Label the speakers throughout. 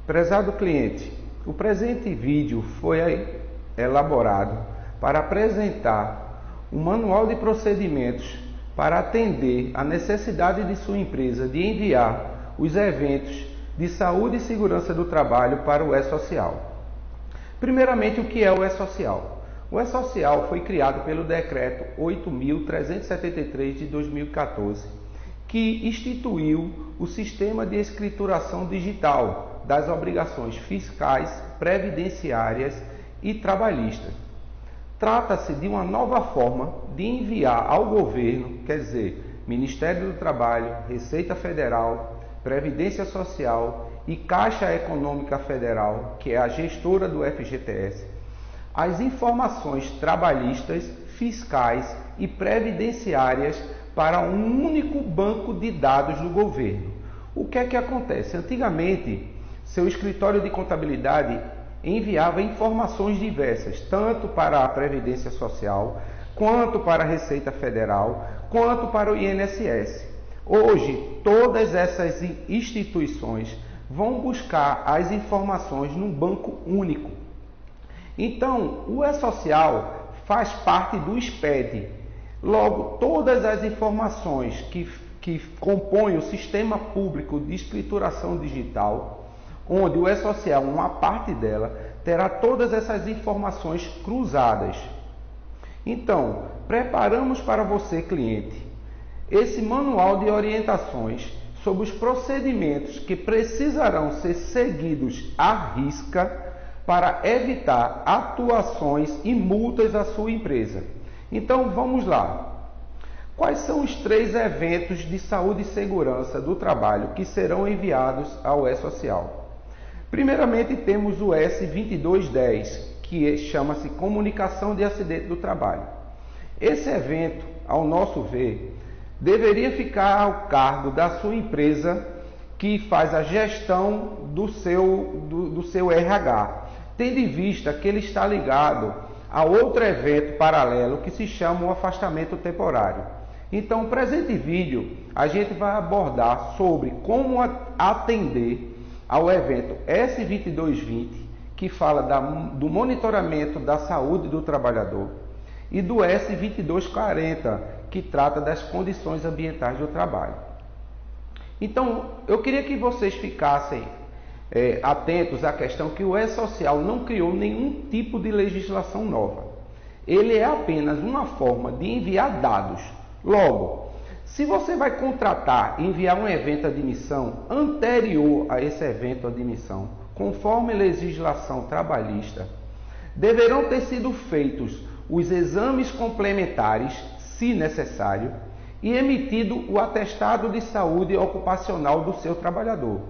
Speaker 1: Prezado cliente, o presente vídeo foi elaborado para apresentar um manual de procedimentos para atender a necessidade de sua empresa de enviar os eventos de saúde e segurança do trabalho para o E-Social. Primeiramente, o que é o E-Social? O E-Social foi criado pelo Decreto 8.373 de 2014, que instituiu o sistema de escrituração digital das obrigações fiscais, previdenciárias e trabalhistas. Trata-se de uma nova forma de enviar ao governo, quer dizer, Ministério do Trabalho, Receita Federal, Previdência Social e Caixa Econômica Federal, que é a gestora do FGTS, as informações trabalhistas, fiscais e previdenciárias para um único banco de dados do governo. O que é que acontece? Antigamente, seu escritório de contabilidade enviava informações diversas, tanto para a Previdência Social, quanto para a Receita Federal, quanto para o INSS. Hoje, todas essas instituições vão buscar as informações num banco único. Então, o E-Social faz parte do SPED. Logo, todas as informações que compõem o Sistema Público de Escrituração Digital, onde o E-Social, uma parte dela, terá todas essas informações cruzadas. Então, preparamos para você, cliente, esse manual de orientações sobre os procedimentos que precisarão ser seguidos à risca para evitar atuações e multas à sua empresa. Então, vamos lá. Quais são os 3 eventos de saúde e segurança do trabalho que serão enviados ao E-Social? Primeiramente, temos o S2210, que chama-se Comunicação de Acidente do Trabalho. Esse evento, ao nosso ver, deveria ficar ao cargo da sua empresa que faz a gestão do seu RH, tendo em vista que ele está ligado a outro evento paralelo que se chama o afastamento temporário. Então, no presente vídeo, a gente vai abordar sobre como atender ao evento S2220, que fala do monitoramento da saúde do trabalhador, e do S2240, que trata das condições ambientais do trabalho. Então, eu queria que vocês ficassem atentos à questão que o E-Social não criou nenhum tipo de legislação nova. Ele é apenas uma forma de enviar dados. Logo, se você vai contratar e enviar um evento de admissão anterior a esse evento de admissão, conforme legislação trabalhista, deverão ter sido feitos os exames complementares, se necessário, e emitido o atestado de saúde ocupacional do seu trabalhador.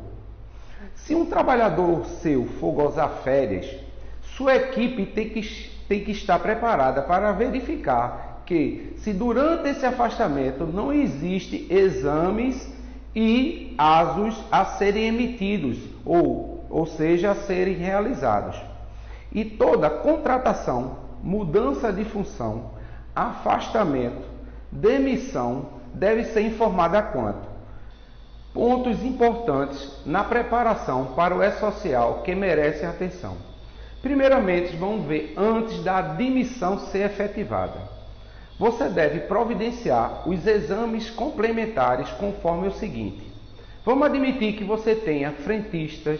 Speaker 1: Se um trabalhador seu for gozar férias, sua equipe tem que estar preparada para verificar que, se durante esse afastamento não existe exames e ASUs a serem emitidos, ou seja, a serem realizados. E toda contratação, mudança de função, afastamento, demissão deve ser informada quanto? Pontos importantes na preparação para o E-Social que merecem atenção. Primeiramente, vamos ver antes da admissão ser efetivada. Você deve providenciar os exames complementares conforme o seguinte. Vamos admitir que você tenha frentistas,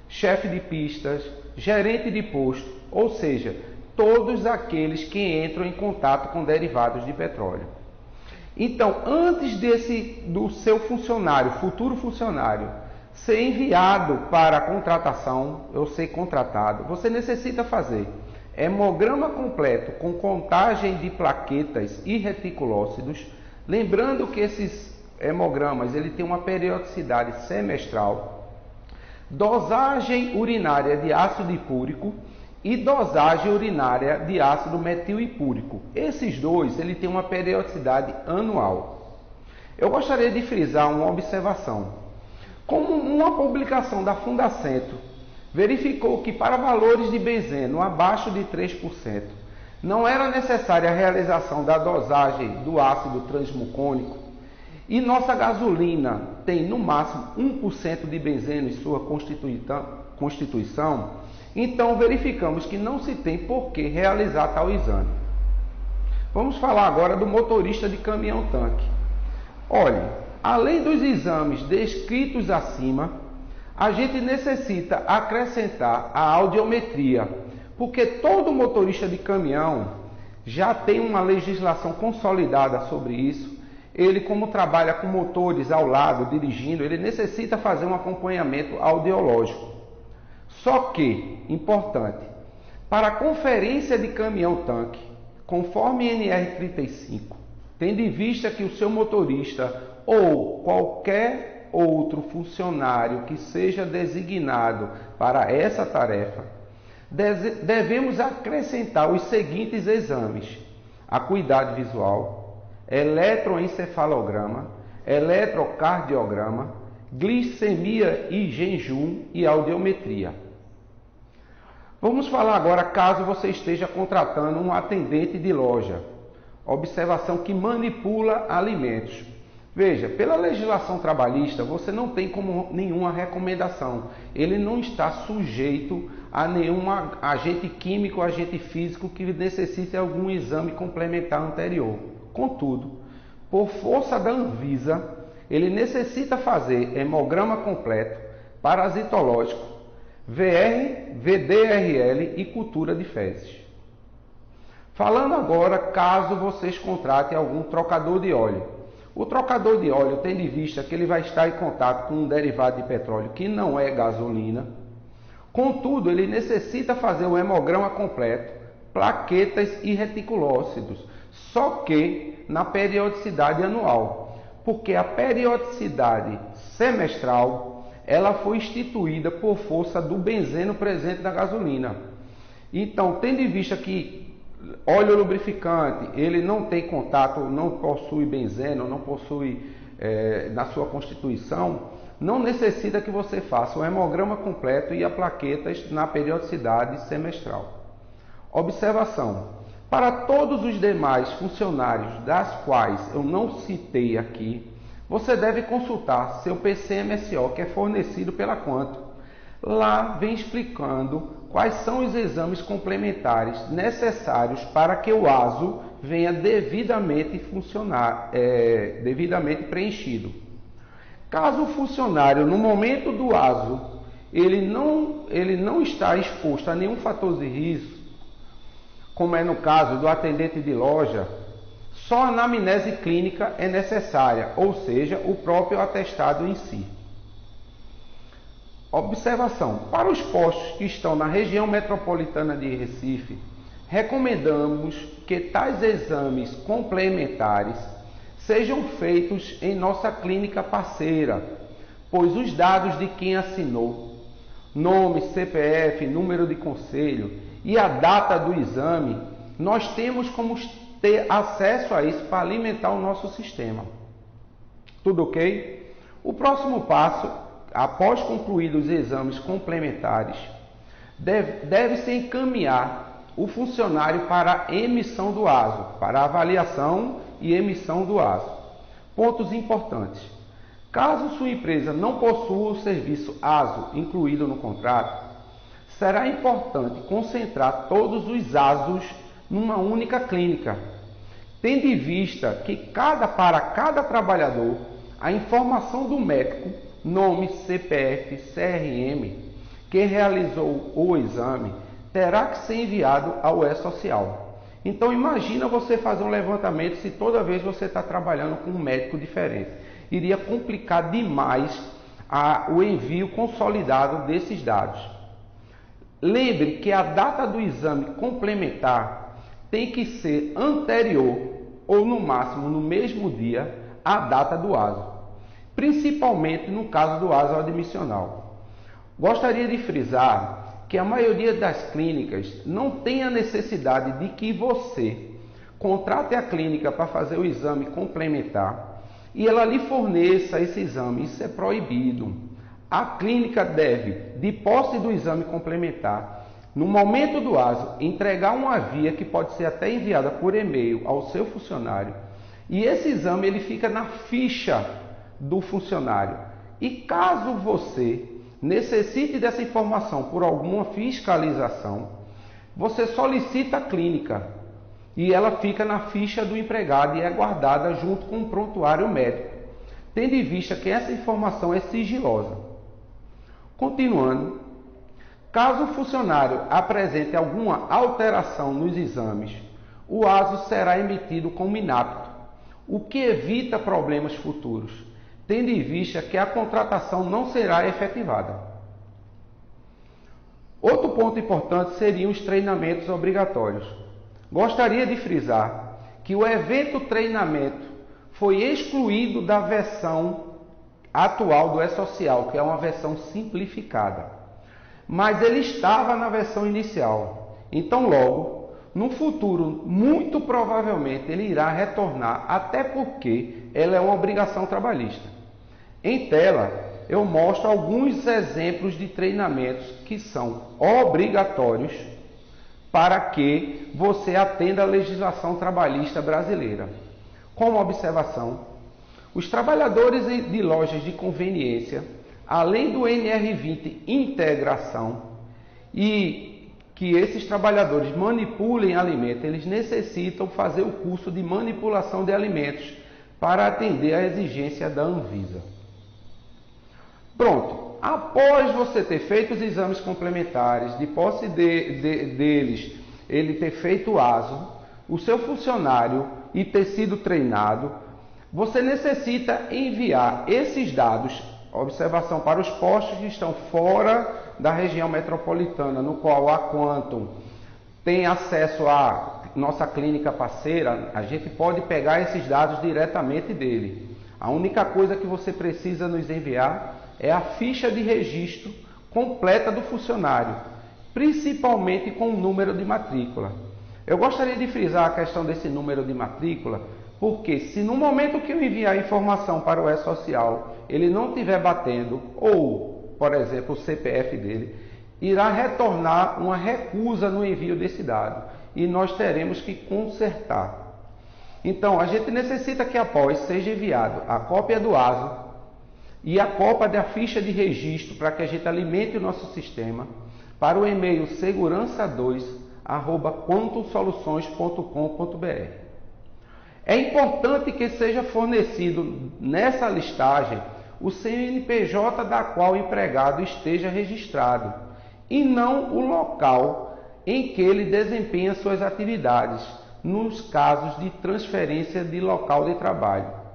Speaker 1: chefe de pistas, gerente de posto, ou seja, todos aqueles que entram em contato com derivados de petróleo. Então, antes do seu funcionário, futuro funcionário, ser enviado para a contratação, ou ser contratado, você necessita fazer hemograma completo com contagem de plaquetas e reticulócitos, lembrando que esses hemogramas ele tem uma periodicidade semestral, dosagem urinária de ácido hipúrico e dosagem urinária de ácido metilhipúrico. Esses dois ele tem uma periodicidade anual. Eu gostaria de frisar uma observação. Como uma publicação da Fundacentro verificou que para valores de benzeno abaixo de 3%, não era necessária a realização da dosagem do ácido transmucônico, e nossa gasolina tem no máximo 1% de benzeno em sua constituição, então verificamos que não se tem por que realizar tal exame. Vamos falar agora do motorista de caminhão-tanque. Olhe, além dos exames descritos acima, a gente necessita acrescentar a audiometria, porque todo motorista de caminhão já tem uma legislação consolidada sobre isso. Ele, como trabalha com motores ao lado, dirigindo, ele necessita fazer um acompanhamento audiológico. Só que, importante, para a conferência de caminhão-tanque, conforme NR35, tendo em vista que o seu motorista ou qualquer outro funcionário que seja designado para essa tarefa, devemos acrescentar os seguintes exames: acuidade visual, eletroencefalograma, eletrocardiograma, glicemia e jejum e audiometria. Vamos falar agora caso você esteja contratando um atendente de loja. Observação que manipula alimentos. Veja, pela legislação trabalhista, você não tem como nenhuma recomendação. Ele não está sujeito a nenhum agente químico, agente físico que necessite algum exame complementar anterior. Contudo, por força da Anvisa, ele necessita fazer hemograma completo, parasitológico, VDRL e cultura de fezes. Falando agora, caso vocês contratem algum trocador de óleo. O trocador de óleo tem de vista que ele vai estar em contato com um derivado de petróleo que não é gasolina. Contudo, ele necessita fazer o hemograma completo, plaquetas e reticulócitos, só que na periodicidade anual, porque a periodicidade semestral ela foi instituída por força do benzeno presente na gasolina. Então, tendo em vista que óleo lubrificante, ele não tem contato, não possui benzeno, não possui na sua constituição, não necessita que você faça o hemograma completo e as plaquetas na periodicidade semestral. Observação: para todos os demais funcionários, das quais eu não citei aqui, você deve consultar seu PCMSO, que é fornecido pela Quanto. Lá vem explicando quais são os exames complementares necessários para que o ASO venha devidamente preenchido. Caso o funcionário, no momento do ASO, ele não está exposto a nenhum fator de risco, como é no caso do atendente de loja, só a anamnese clínica é necessária, ou seja, o próprio atestado em si. Observação: para os postos que estão na região metropolitana de Recife, recomendamos que tais exames complementares sejam feitos em nossa clínica parceira, pois os dados de quem assinou, nome, CPF, número de conselho e a data do exame, nós temos como ter acesso a isso para alimentar o nosso sistema. Tudo ok? O próximo passo, após concluídos os exames complementares, deve-se encaminhar o funcionário para a emissão do ASO, para a avaliação e emissão do ASO. Pontos importantes: caso sua empresa não possua o serviço ASO incluído no contrato, será importante concentrar todos os ASOs numa única clínica, tendo em vista que para cada trabalhador, a informação do médico, nome, CPF, CRM, que realizou o exame, terá que ser enviado ao E-Social. Então imagina você fazer um levantamento se toda vez você está trabalhando com um médico diferente. Iria complicar demais o envio consolidado desses dados. Lembre que a data do exame complementar tem que ser anterior ou no máximo no mesmo dia à data do ASO, principalmente no caso do ASO admissional. Gostaria de frisar que a maioria das clínicas não tem a necessidade de que você contrate a clínica para fazer o exame complementar e ela lhe forneça esse exame. Isso é proibido. A clínica deve, de posse do exame complementar, no momento do ASO, entregar uma via que pode ser até enviada por e-mail ao seu funcionário. E esse exame ele fica na ficha do funcionário. E caso você necessite dessa informação por alguma fiscalização, você solicita a clínica e ela fica na ficha do empregado e é guardada junto com o prontuário médico, tendo em vista que essa informação é sigilosa. Continuando, caso o funcionário apresente alguma alteração nos exames, o ASO será emitido como inapto, o que evita problemas futuros, tendo em vista que a contratação não será efetivada. Outro ponto importante seriam os treinamentos obrigatórios. Gostaria de frisar que o evento treinamento foi excluído da versão atual do E-Social, que é uma versão simplificada. Mas ele estava na versão inicial. Então, logo, no futuro, muito provavelmente, ele irá retornar, até porque ela é uma obrigação trabalhista. Em tela, eu mostro alguns exemplos de treinamentos que são obrigatórios para que você atenda à legislação trabalhista brasileira. Como observação, os trabalhadores de lojas de conveniência, além do NR20 integração, e que esses trabalhadores manipulem alimentos, eles necessitam fazer o curso de manipulação de alimentos para atender à exigência da Anvisa. Pronto, após você ter feito os exames complementares, de posse deles, ele ter feito o ASO, o seu funcionário e ter sido treinado, você necessita enviar esses dados, observação, para os postos que estão fora da região metropolitana, no qual a Quantum tem acesso à nossa clínica parceira. A gente pode pegar esses dados diretamente dele. A única coisa que você precisa nos enviar é a ficha de registro completa do funcionário, principalmente com o número de matrícula. Eu gostaria de frisar a questão desse número de matrícula, porque se no momento que eu enviar a informação para o E-Social, ele não estiver batendo, ou, por exemplo, o CPF dele, irá retornar uma recusa no envio desse dado, e nós teremos que consertar. Então, a gente necessita que após seja enviado a cópia do ASO e a cópia da ficha de registro para que a gente alimente o nosso sistema para o e-mail segurança2@quantumsoluções.com.br. É importante que seja fornecido nessa listagem o CNPJ da qual o empregado esteja registrado e não o local em que ele desempenha suas atividades, nos casos de transferência de local de trabalho.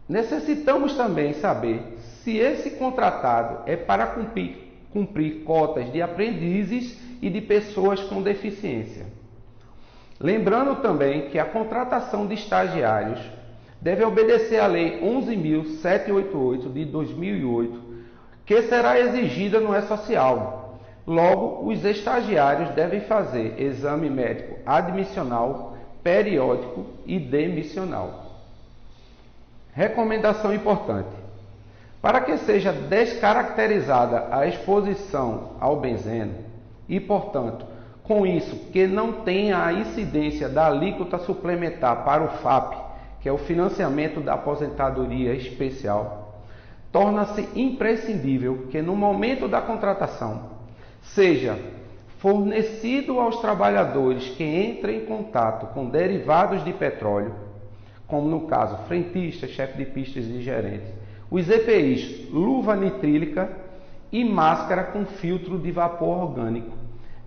Speaker 1: Necessitamos também saber se esse contratado é para cumprir cotas de aprendizes e de pessoas com deficiência. Lembrando também que a contratação de estagiários deve obedecer à Lei 11.788 de 2008, que será exigida no E-Social. Logo, os estagiários devem fazer exame médico admissional, periódico e demissional. Recomendação importante: para que seja descaracterizada a exposição ao benzeno e, portanto, com isso que não tenha a incidência da alíquota suplementar para o FAP, que é o financiamento da aposentadoria especial, torna-se imprescindível que no momento da contratação seja fornecido aos trabalhadores que entrem em contato com derivados de petróleo, como no caso frentista, chefe de pistas e gerente, os EPIs luva nitrílica e máscara com filtro de vapor orgânico,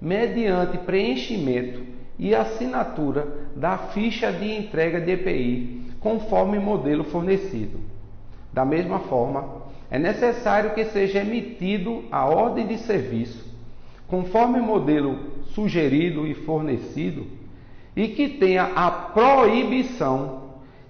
Speaker 1: mediante preenchimento e assinatura da ficha de entrega de EPI, conforme o modelo fornecido. Da mesma forma, é necessário que seja emitido a ordem de serviço, conforme o modelo sugerido e fornecido, e que tenha a proibição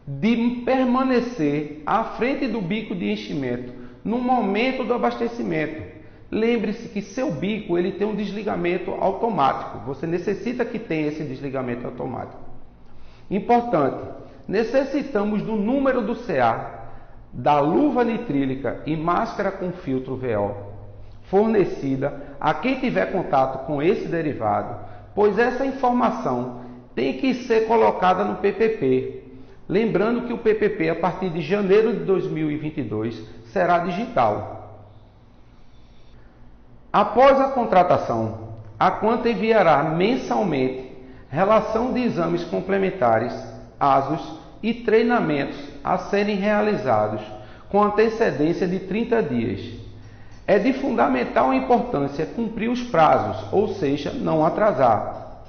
Speaker 1: de permanecer à frente do bico de enchimento no momento do abastecimento. Lembre-se que seu bico ele tem um desligamento automático. Você necessita que tenha esse desligamento automático. Importante, necessitamos do número do CA, da luva nitrílica e máscara com filtro VO fornecida a quem tiver contato com esse derivado, pois essa informação tem que ser colocada no PPP. lembrando que o PPP, a partir de janeiro de 2022, será digital. Após a contratação, a Quanto enviará mensalmente relação de exames complementares, ASOS e treinamentos a serem realizados com antecedência de 30 dias. É de fundamental importância cumprir os prazos, ou seja, não atrasar.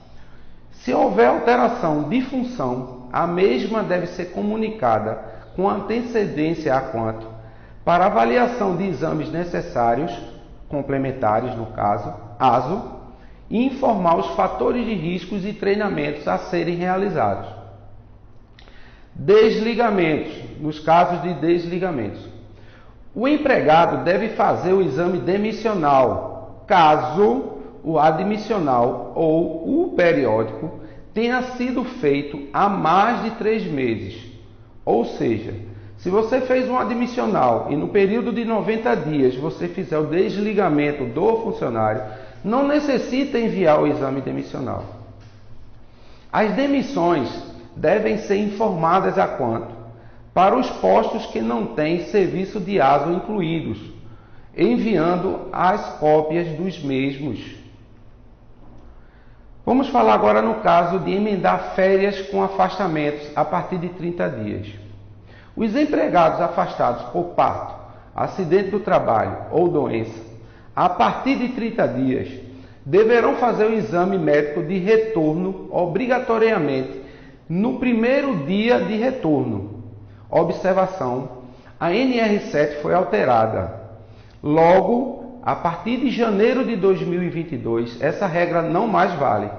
Speaker 1: Se houver alteração de função, a mesma deve ser comunicada com antecedência à Quanto para avaliação de exames necessários, complementares no caso, ASO, e informar os fatores de riscos e treinamentos a serem realizados. Desligamentos, nos casos de desligamentos. O empregado deve fazer o exame demissional, caso o admissional ou o periódico tenha sido feito há mais de 3 meses. Ou seja, se você fez um admissional e no período de 90 dias você fizer o desligamento do funcionário, não necessita enviar o exame demissional. As demissões devem ser informadas a Quanto para os postos que não têm serviço de ASO incluídos, enviando as cópias dos mesmos. Vamos falar agora no caso de emendar férias com afastamentos a partir de 30 dias. Os empregados afastados por parto, acidente do trabalho ou doença, a partir de 30 dias, deverão fazer o exame médico de retorno obrigatoriamente no primeiro dia de retorno. Observação: a NR7 foi alterada. Logo, a partir de janeiro de 2022, essa regra não mais vale.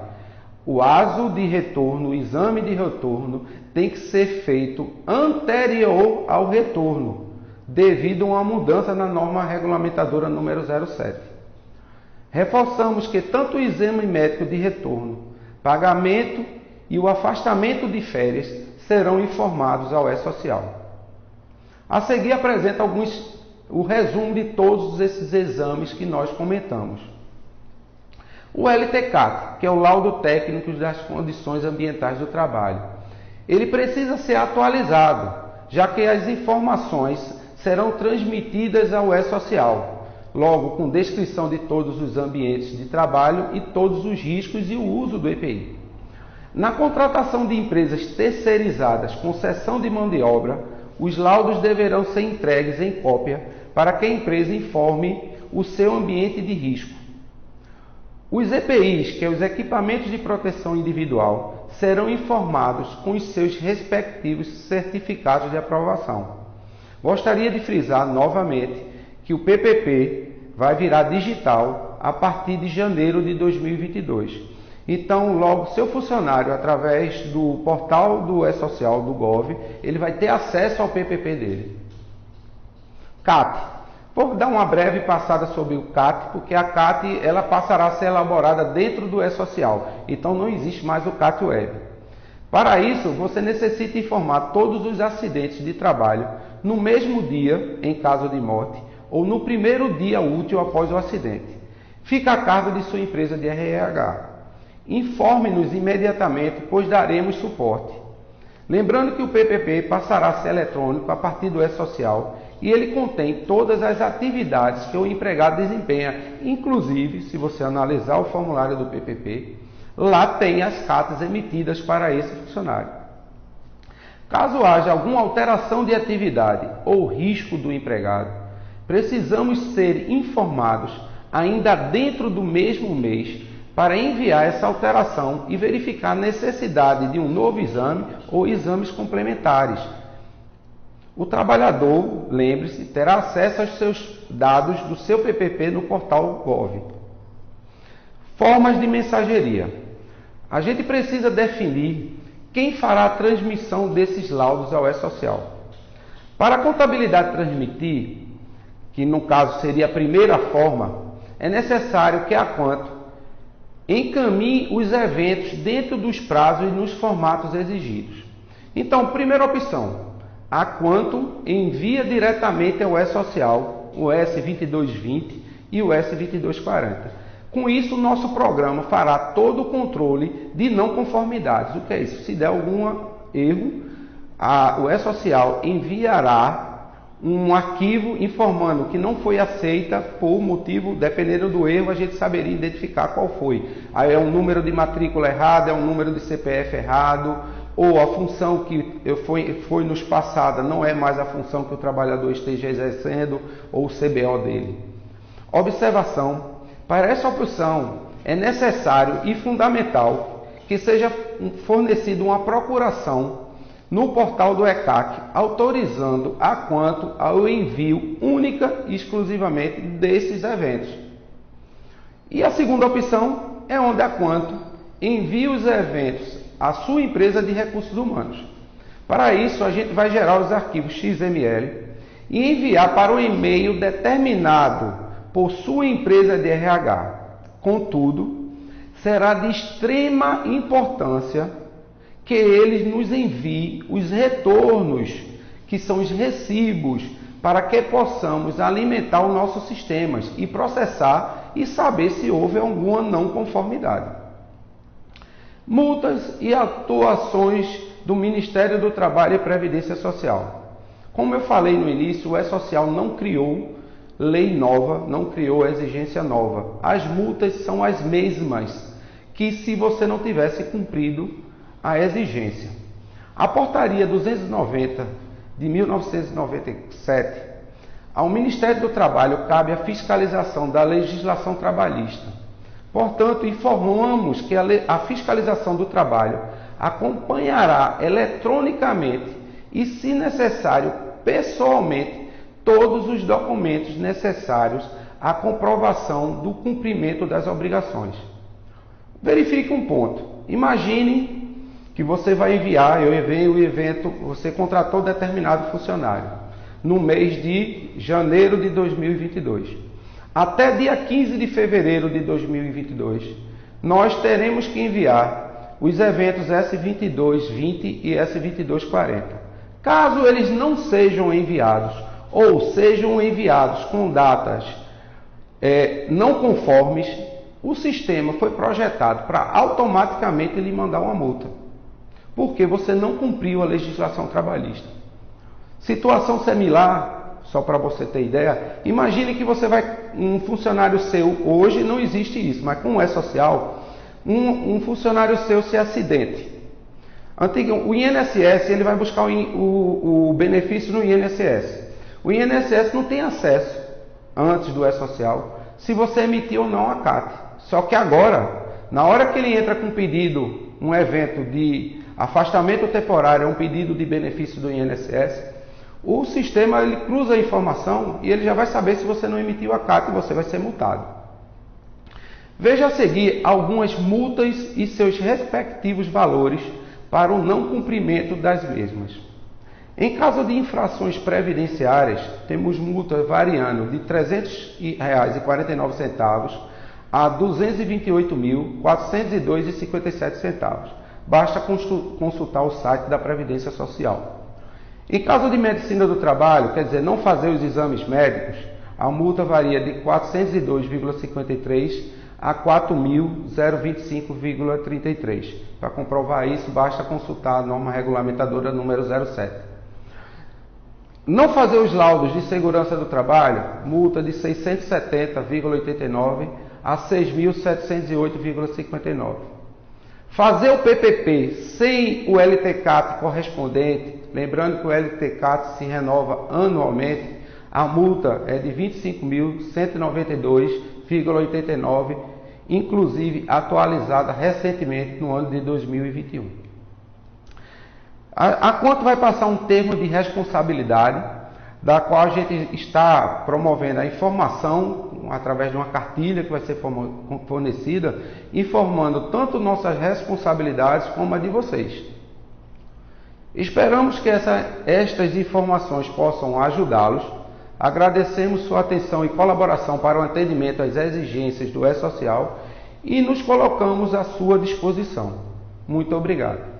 Speaker 1: O ASO de retorno, o exame de retorno, tem que ser feito anterior ao retorno, devido a uma mudança na norma regulamentadora número 07. Reforçamos que tanto o exame médico de retorno, pagamento e o afastamento de férias serão informados ao E-Social. A seguir apresenta o resumo de todos esses exames que nós comentamos. O LTCAT, que é o Laudo Técnico das Condições Ambientais do Trabalho. Ele precisa ser atualizado, já que as informações serão transmitidas ao E-Social, logo com descrição de todos os ambientes de trabalho e todos os riscos e o uso do EPI. Na contratação de empresas terceirizadas com cessão de mão de obra, os laudos deverão ser entregues em cópia para que a empresa informe o seu ambiente de risco. Os EPIs, que são os equipamentos de proteção individual, serão informados com os seus respectivos certificados de aprovação. Gostaria de frisar novamente que o PPP vai virar digital a partir de janeiro de 2022. Então, logo, seu funcionário, através do portal do E-Social, do Gov, ele vai ter acesso ao PPP dele. CAT. Vou dar uma breve passada sobre o CAT, porque a CAT ela passará a ser elaborada dentro do E-Social. Então, não existe mais o CAT Web. Para isso, você necessita informar todos os acidentes de trabalho no mesmo dia, em caso de morte, ou no primeiro dia útil após o acidente. Fica a cargo de sua empresa de RH. Informe-nos imediatamente, pois daremos suporte. Lembrando que o PPP passará a ser eletrônico a partir do E-Social e ele contém todas as atividades que o empregado desempenha. Inclusive, se você analisar o formulário do PPP, lá tem as cartas emitidas para esse funcionário. Caso haja alguma alteração de atividade ou risco do empregado, precisamos ser informados ainda dentro do mesmo mês para enviar essa alteração e verificar a necessidade de um novo exame ou exames complementares. O trabalhador, lembre-se, terá acesso aos seus dados do seu PPP no portal Gov. Formas de mensageria. A gente precisa definir quem fará a transmissão desses laudos ao E-Social. Para a contabilidade transmitir, que no caso seria a primeira forma, é necessário que a Quanto encaminhe os eventos dentro dos prazos e nos formatos exigidos. Então, primeira opção, a Quanto envia diretamente ao E-Social, o S2220 e o S2240. Com isso, o nosso programa fará todo o controle de não conformidades. O que é isso? Se der algum erro, o E-Social enviará um arquivo informando que não foi aceita por motivo, dependendo do erro, a gente saberia identificar qual foi. Aí é um número de matrícula errado, é um número de CPF errado, ou a função que foi nos passada não é mais a função que o trabalhador esteja exercendo, ou o CBO dele. Observação: para essa opção é necessário e fundamental que seja fornecida uma procuração no portal do ECAC, autorizando a quanto ao envio única e exclusivamente desses eventos. E a segunda opção é onde a quanto envie os eventos à sua empresa de recursos humanos. Para isso, a gente vai gerar os arquivos XML e enviar para o e-mail determinado por sua empresa de RH. Contudo, será de extrema importância que eles nos enviem os retornos, que são os recibos, para que possamos alimentar os nossos sistemas e processar e saber se houve alguma não conformidade. Multas e atuações do Ministério do Trabalho e Previdência Social. Como eu falei no início, o E-Social não criou lei nova, não criou exigência nova. As multas são as mesmas que se você não tivesse cumprido a exigência. A portaria 290 de 1997, ao Ministério do Trabalho cabe a fiscalização da legislação trabalhista. Portanto, informamos que a fiscalização do trabalho acompanhará eletronicamente e, se necessário, pessoalmente, todos os documentos necessários à comprovação do cumprimento das obrigações. Verifique um ponto. Imagine que você vai enviar, você contratou determinado funcionário no mês de janeiro de 2022. Até dia 15 de fevereiro de 2022, nós teremos que enviar os eventos S2220 e S2240. Caso eles não sejam enviados ou sejam enviados com datas não conformes, o sistema foi projetado para automaticamente lhe mandar uma multa, porque você não cumpriu a legislação trabalhista. Situação similar, só para você ter ideia, imagine que você um funcionário seu, hoje não existe isso, mas com o E-Social, um funcionário seu se acidente. O INSS, ele vai buscar o benefício no INSS. O INSS não tem acesso, antes do E-Social, se você emitiu ou não a CAT. Só que agora, na hora que ele entra com um evento de afastamento temporário, um pedido de benefício do INSS, o sistema ele cruza a informação e ele já vai saber se você não emitiu a CAT e você vai ser multado. Veja a seguir algumas multas e seus respectivos valores para o não cumprimento das mesmas. Em caso de infrações previdenciárias, temos multas variando de R$ 300,49 a R$ 228.402,57. Basta consultar o site da Previdência Social. Em caso de medicina do trabalho, quer dizer, não fazer os exames médicos, a multa varia de R$ 402,53 a R$ 4.025,33. Para comprovar isso, basta consultar a norma regulamentadora número 07. Não fazer os laudos de segurança do trabalho, multa de R$ 670,89 a R$ 6.708,59. Fazer o PPP sem o LTCAT correspondente, lembrando que o LTCAT se renova anualmente, a multa é de R$ 25.192,89, inclusive atualizada recentemente no ano de 2021. A quanto vai passar um termo de responsabilidade, da qual a gente está promovendo a informação através de uma cartilha que vai ser fornecida, informando tanto nossas responsabilidades como a de vocês. Esperamos que estas informações possam ajudá-los. Agradecemos sua atenção e colaboração para o atendimento às exigências do E-Social e nos colocamos à sua disposição. Muito obrigado.